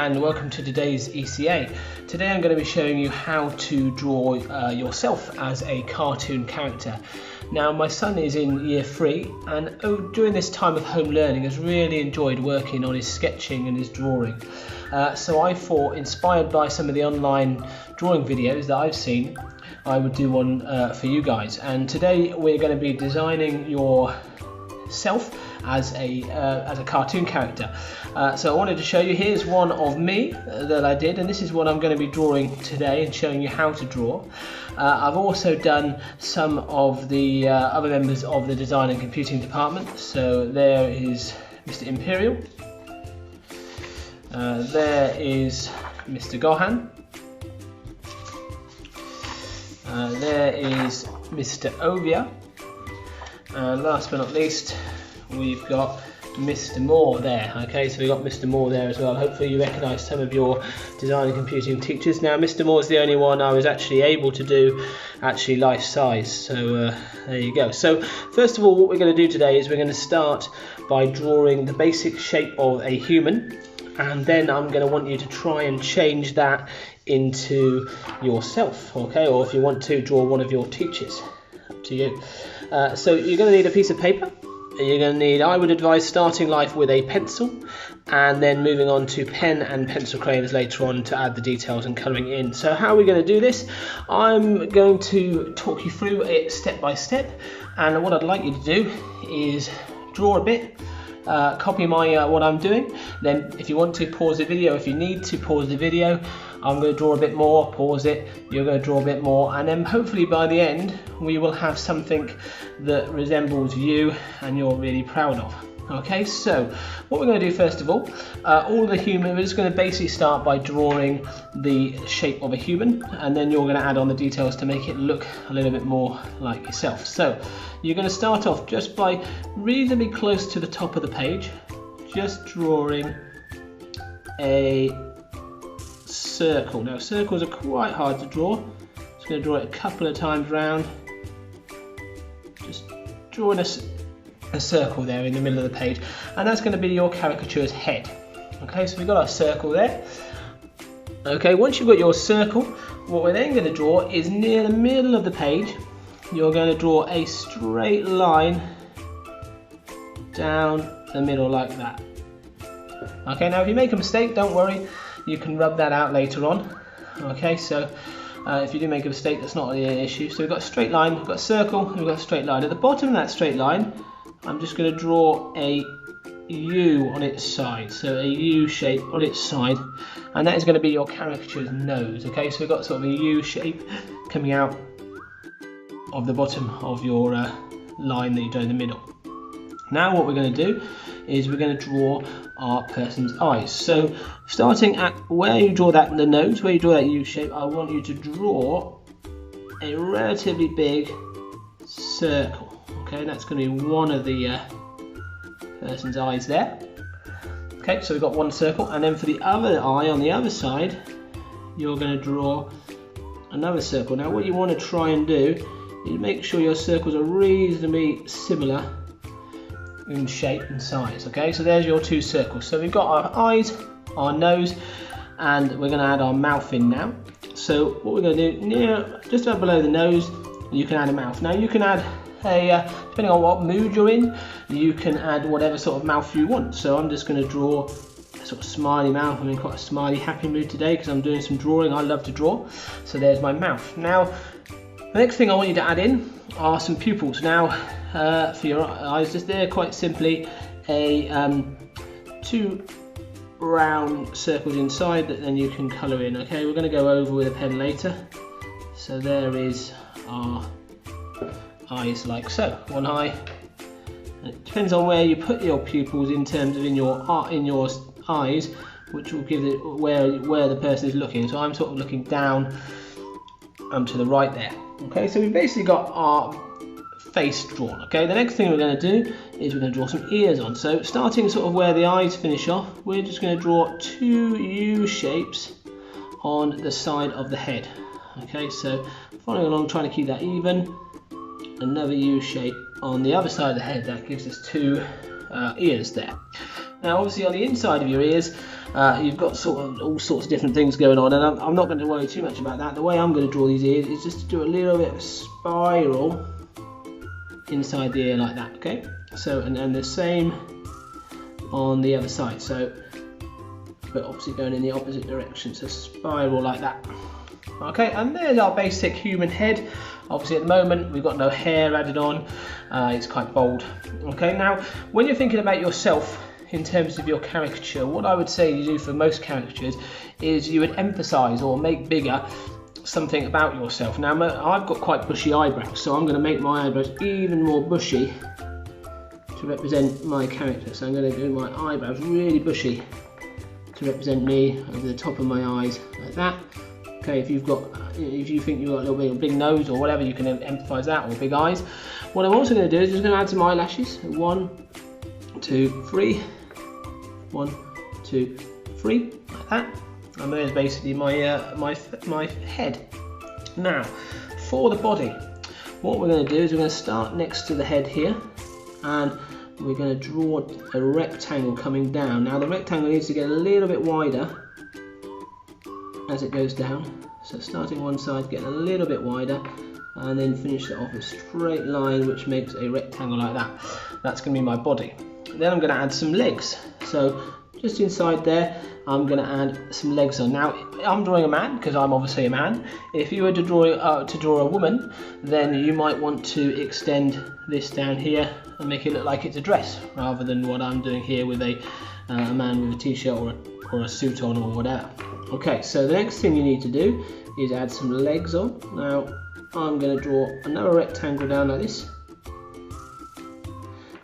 and welcome to today's ECA. Today I'm going to be showing you how to draw yourself as a cartoon character. Now my son is in year 3 and during this time of home learning has really enjoyed working on his sketching and his drawing. So I thought, inspired by some of the online drawing videos that I've seen, I would do one for you guys. And today we're going to be designing yourself as a cartoon character. So I wanted to show you, here's one of me that I did, and this is what I'm going to be drawing today and showing you how to draw. I've also done some of the other members of the design and computing department. So there is Mr. Imperial, there is Mr. Gohan, there is Mr. Ovia, and last but not least we've got Mr. Moore there. Okay, so we've got Mr. Moore there as well. Hopefully you recognise some of your design and computing teachers. Now Mr. Moore is the only one I was actually able to do life size, so there you go. So first of all, what we're going to do today is we're going to start by drawing the basic shape of a human, and then I'm going to want you to try and change that into yourself, okay, or if you want to draw one of your teachers, up to you. So you're going to need a piece of paper. You're going to need, I would advise starting life with a pencil and then moving on to pen and pencil crayons later on to add the details and colouring in. So how are we going to do this? I'm going to talk you through it step by step, and what I'd like you to do is draw a bit, copy my what I'm doing, then if you want to pause the video, if you need to pause the video, I'm going to draw a bit more, pause it, you're going to draw a bit more, and then hopefully by the end we will have something that resembles you and you're really proud of. Okay, so what we're going to do first of all the human, we're just going to basically start by drawing the shape of a human, and then you're going to add on the details to make it look a little bit more like yourself. So you're going to start off just by reasonably close to the top of the page, just drawing a circle. Now circles are quite hard to draw. Just going to draw it a couple of times round, just drawing a circle there in the middle of the page, and that's going to be your caricature's head. Okay, so we've got our circle there. Okay, once you've got your circle, what we're then going to draw is near the middle of the page, you're going to draw a straight line down the middle like that. Okay, now if you make a mistake, don't worry, you can rub that out later on. Okay, so if you do make a mistake, that's not really an issue. So we've got a straight line, we've got a circle, we've got a straight line. At the bottom of that straight line, I'm just going to draw a U on its side, so a U shape on its side, and that is going to be your caricature's nose. Okay, so we've got sort of a U shape coming out of the bottom of your line that you do in the middle. Now what we're going to do is we're going to draw our person's eyes. So starting at where you draw that, the nose, where you draw that U shape, I want you to draw a relatively big circle. Okay, that's going to be one of the person's eyes there. Okay, so we've got one circle, and then for the other eye on the other side, you're going to draw another circle. Now what you want to try and do is make sure your circles are reasonably similar in shape and size. Okay, so there's your two circles. So we've got our eyes, our nose, and we're going to add our mouth in now. So what we're going to do, near, just up below the nose, you can add a mouth. Now you can add depending on what mood you're in, you can add whatever sort of mouth you want. So I'm just going to draw a sort of smiley mouth. I'm in quite a smiley, happy mood today because I'm doing some drawing. I love to draw. So there's my mouth. Now the next thing I want you to add in are some pupils. Now for your eyes, just there, quite simply a 2 round circles inside that then you can colour in. Okay, we're going to go over with a pen later. So there is our eyes, like so. One eye. It depends on where you put your pupils in terms of in your eyes, which will give it where the person is looking. So I'm sort of looking down to the right there. Okay, so we've basically got our face drawn. Okay, the next thing we're going to do is we're going to draw some ears on. So starting sort of where the eyes finish off, we're just going to draw 2 U shapes on the side of the head. Okay, so following along, trying to keep that even. Another U shape on the other side of the head, that gives us 2 ears there. Now obviously on the inside of your ears you've got sort of all sorts of different things going on, and I'm not going to worry too much about that. The way I'm going to draw these ears is just to do a little bit of spiral inside the ear like that, okay? So and the same on the other side, so but obviously going in the opposite direction, so spiral like that. Okay, and there's our basic human head. Obviously at the moment we've got no hair added on, it's quite bald. Okay, now when you're thinking about yourself in terms of your caricature, what I would say you do for most caricatures is you would emphasize or make bigger something about yourself. Now I've got quite bushy eyebrows, so I'm going to make my eyebrows even more bushy to represent my character. So I'm going to do my eyebrows really bushy to represent me over the top of my eyes like that. Okay, if you think you've got a little bit of a big nose or whatever, you can emphasize that, or big eyes. What I'm also going to do is just going to add some eyelashes. 1, 2, 3. 1, 2, 3, like that. And there's basically my head. Now, for the body, what we're going to do is we're going to start next to the head here, and we're going to draw a rectangle coming down. Now the rectangle needs to get a little bit wider as it goes down. So starting one side, getting a little bit wider, and then finish it off a straight line which makes a rectangle like that. That's going to be my body. Then I'm going to add some legs. So just inside there, I'm going to add some legs on. Now I'm drawing a man because I'm obviously a man. If you were to draw a woman, then you might want to extend this down here and make it look like it's a dress, rather than what I'm doing here with a man with a t-shirt or a suit on or whatever. Okay, so the next thing you need to do is add some legs on. Now I'm going to draw another rectangle down like this,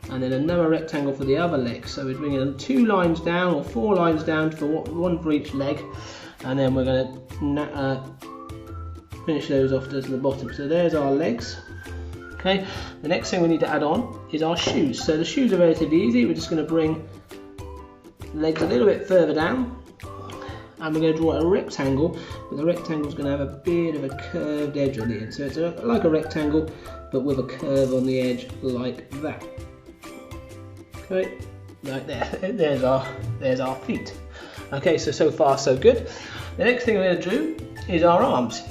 and then another rectangle for the other leg. So we're bringing 2 lines down, or 4 lines down, for one for each leg, and then we're going to finish those off to the bottom. So there's our legs. Okay, the next thing we need to add on is our shoes. So the shoes are relatively easy. We're just going to bring legs a little bit further down, and we're going to draw a rectangle, but the rectangle is going to have a bit of a curved edge on the end. So it's like a rectangle, but with a curve on the edge like that. Okay, like there. There's our feet. Okay, so far so good. The next thing we're going to do is our arms.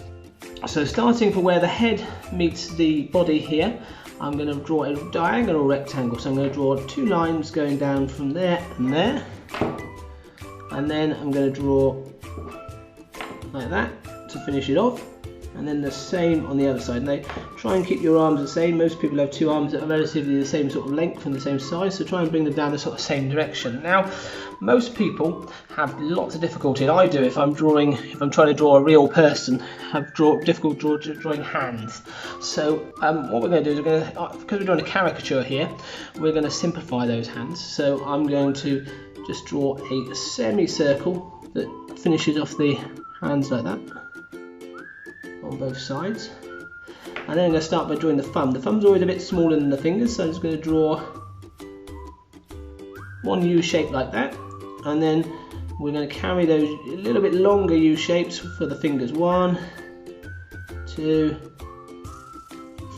So starting from where the head meets the body here, I'm going to draw a diagonal rectangle. So I'm going to draw 2 lines going down from there and there, and then I'm going to draw like that to finish it off, and then the same on the other side. Now try and keep your arms the same. Most people have 2 arms that are relatively the same sort of length and the same size, so try and bring them down the sort of same direction. Now most people have lots of difficulty, and I do if I'm trying to draw a real person, have difficulty drawing hands. So what we're going to do is because we're doing a caricature here, we're going to simplify those hands. So I'm going to just draw a semicircle that finishes off the hands like that on both sides, and then I'm going to start by drawing the thumb. The thumb's always a bit smaller than the fingers, so I'm just going to draw one U shape like that, and then we're going to carry those a little bit longer U shapes for the fingers. 1, 2,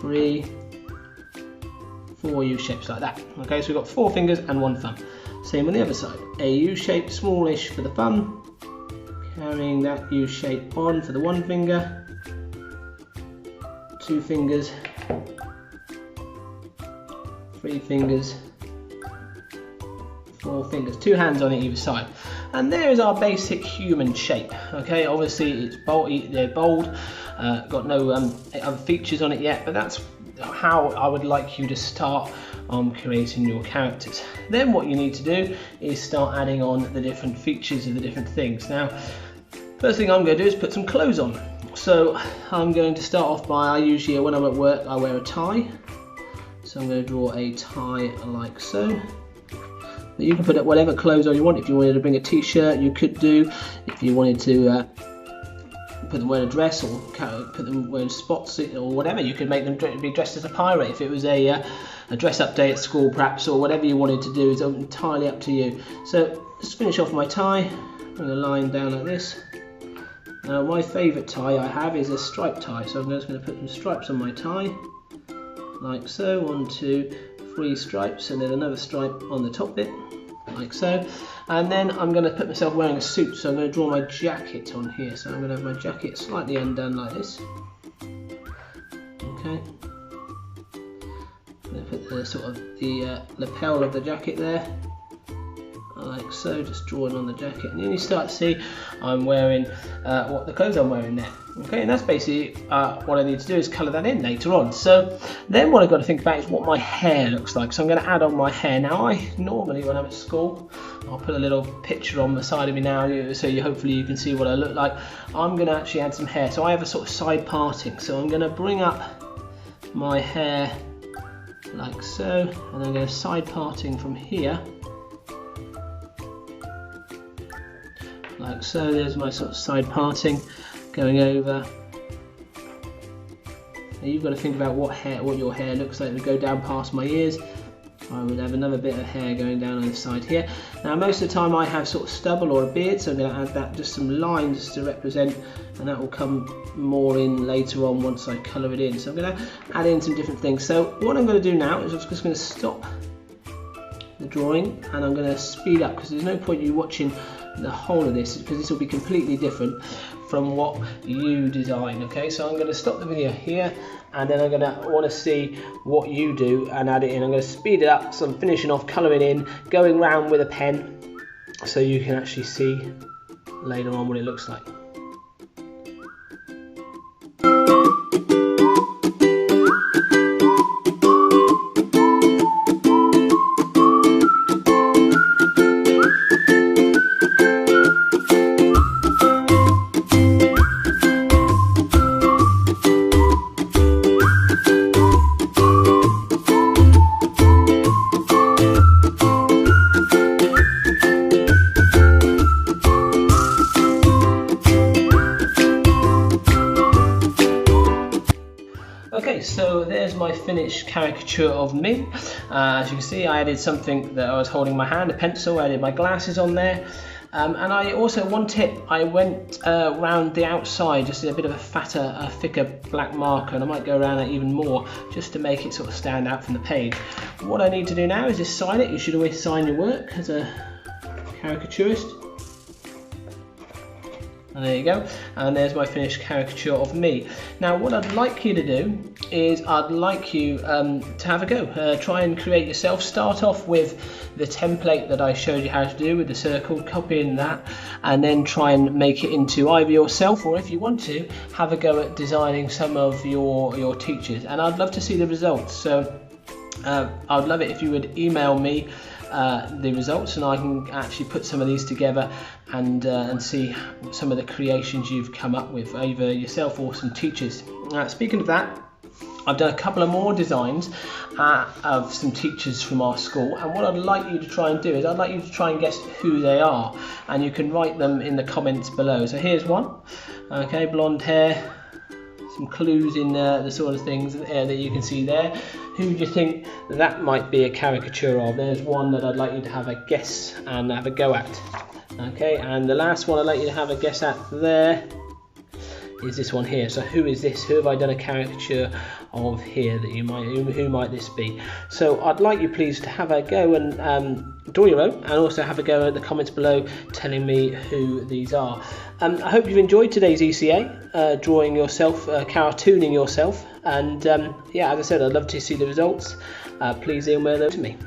3, 4 U shapes like that. Okay, so we've got 4 fingers and 1 thumb. Same on the other side. A U shape, smallish for the thumb, carrying that U shape on for the 1 finger, 2 fingers, 3 fingers, 4 fingers, 2 hands on either side. And there is our basic human shape. Okay, obviously it's bold, they're bold, got no other features on it yet, but that's how I would like you to start creating your characters. Then what you need to do is start adding on the different features of the different things. Now, first thing I'm going to do is put some clothes on. So I'm going to start off by, usually when I'm at work, I wear a tie. So I'm going to draw a tie like so. But you can put whatever clothes on you want. If you wanted to bring a t-shirt, you could do. If you wanted to put them wearing a dress, or put them wearing spots or whatever, you could make them be dressed as a pirate. If it was a dress-up day at school perhaps, or whatever you wanted to do, is entirely up to you. So let's finish off my tie. Bring a line down like this. Now my favourite tie I have is a striped tie, so I'm just going to put some stripes on my tie, like so. 1, 2, 3 stripes, and then another stripe on the top bit, like so. And then I'm going to put myself wearing a suit, so I'm going to draw my jacket on here. So I'm going to have my jacket slightly undone like this. Okay. I'm going to put the sort of the lapel of the jacket there, like so, just drawing on the jacket, and then you start to see I'm wearing what the clothes I'm wearing there. Okay, and that's basically what I need to do is colour that in later on. So then what I've got to think about is what my hair looks like. So I'm going to add on my hair. Now I normally, when I'm at school, I'll put a little picture on the side of me now, so hopefully you can see what I look like. I'm going to actually add some hair. So I have a sort of side parting. So I'm going to bring up my hair like so, and I'm going to side parting from here. Like so. There's my sort of side parting going over. Now you've got to think about what your hair looks like. It would go down past my ears. I would have another bit of hair going down on the side here. Now most of the time I have sort of stubble or a beard, so I'm going to add that, just some lines to represent, and that will come more in later on once I colour it in. So I'm going to add in some different things. So what I'm going to do now is I'm just going to stop the drawing, and I'm going to speed up, because there's no point you watching the whole of this, because this will be completely different from what you design. Okay, so I'm going to stop the video here, and then I'm going to want to see what you do and add it in. I'm going to speed it up, so I'm finishing off colouring in, going round with a pen, so you can actually see later on what it looks like. Okay, so there's my finished caricature of me. As you can see, I added something that I was holding in my hand, a pencil. I added my glasses on there. And I also, one tip, I went round the outside, just a bit of a fatter, thicker black marker, and I might go around that even more, just to make it sort of stand out from the page. What I need to do now is just sign it. You should always sign your work as a caricaturist. And there you go, and there's my finished caricature of me. Now what I'd like you to do is I'd like you to have a go. Try and create yourself. Start off with the template that I showed you how to do with the circle, copy in that, and then try and make it into either yourself, or if you want to, have a go at designing some of your teachers. And I'd love to see the results. So I'd love it if you would email me the results, and I can actually put some of these together and see some of the creations you've come up with, either yourself or some teachers. Speaking of that, I've done a couple of more designs of some teachers from our school, and what I'd like you to try and do is I'd like you to try and guess who they are, and you can write them in the comments below. So here's one. Okay, blonde hair, some clues in the sort of things that you can see there. Who do you think that might be a caricature of? There's one that I'd like you to have a guess and have a go at. Okay, and the last one I'd like you to have a guess at there is this one here. So who is this? Who have I done a caricature of here that you might, who might this be? So I'd like you please to have a go and draw your own, and also have a go at the comments below telling me who these are. I hope you've enjoyed today's ECA, drawing yourself, cartooning yourself, and yeah, as I said, I'd love to see the results. Please email them to me.